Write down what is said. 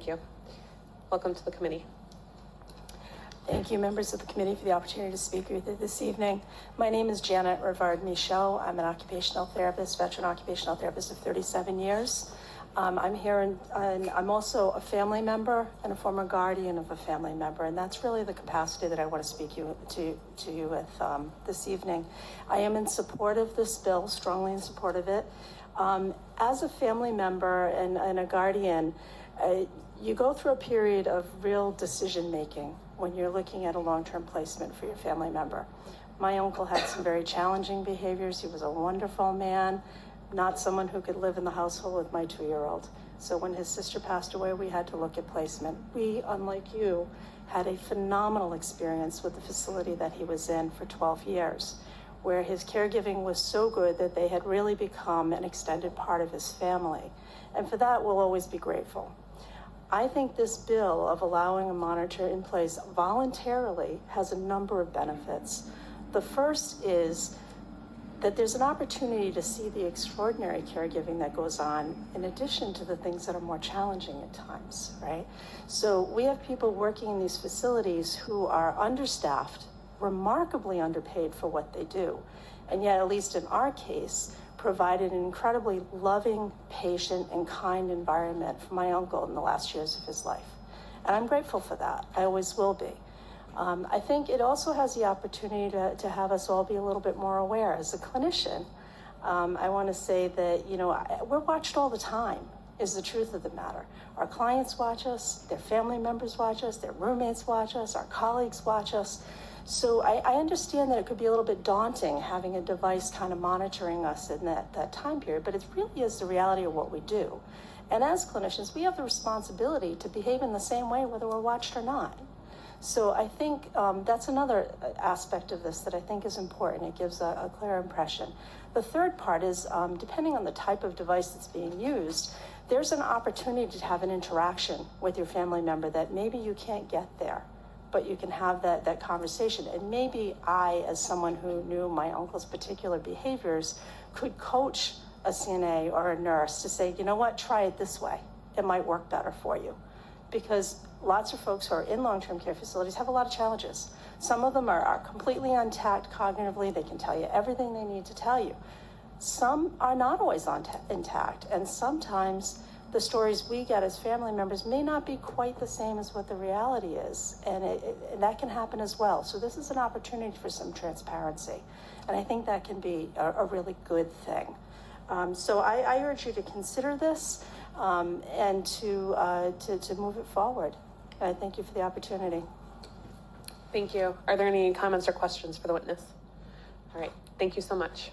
Thank you. Welcome to the committee. Thank you, members of the committee, for the opportunity to speak with you this evening. My name is Janet Rivard-Michaud. I'm an occupational therapist, veteran occupational therapist of 37 years. I'm here and I'm also a family member and a former guardian of a family member, and that's really the capacity that I want to speak to you with this evening. I am in support of this bill, strongly in support of it. As a family member and a guardian, you go through a period of real decision making when you're looking at a long-term placement for your family member. My uncle had some very challenging behaviors. He was a wonderful man, not someone who could live in the household with my 2-year-old. So when his sister passed away, we had to look at placement. We, unlike you, had a phenomenal experience with the facility that he was in for 12 years, where his caregiving was so good that they had really become an extended part of his family. And for that, we'll always be grateful. I think this bill of allowing a monitor in place voluntarily has a number of benefits. The first is that there's an opportunity to see the extraordinary caregiving that goes on in addition to the things that are more challenging at times, right? So we have people working in these facilities who are understaffed, remarkably underpaid for what they do. And yet, at least in our case, provided an incredibly loving, patient, and kind environment for my uncle in the last years of his life. And I'm grateful for that. I always will be. I think it also has the opportunity to have us all be a little bit more aware. As a clinician, I want to say that, we're watched all the time, is the truth of the matter. Our clients watch us, their family members watch us, their roommates watch us, our colleagues watch us. So I understand that it could be a little bit daunting having a device kind of monitoring us in that time period, but it really is the reality of what we do. And as clinicians, we have the responsibility to behave in the same way whether we're watched or not. So I think that's another aspect of this that I think is important. It gives a clear impression. The third part is, depending on the type of device that's being used, there's an opportunity to have an interaction with your family member that maybe you can't get there, but you can have that conversation. And maybe I, as someone who knew my uncle's particular behaviors, could coach a CNA or a nurse to say, you know what, try it this way. It might work better for you. Because lots of folks who are in long-term care facilities have a lot of challenges. Some of them are completely intact cognitively. They can tell you everything they need to tell you. Some are not always intact, and sometimes the stories we get as family members may not be quite the same as what the reality is, and that can happen as well. So this is an opportunity for some transparency, and I think that can be a really good thing. So I urge you to consider this and to move it forward. I thank you for the opportunity. Thank you. Are there any comments or questions for the witness? All right. Thank you so much.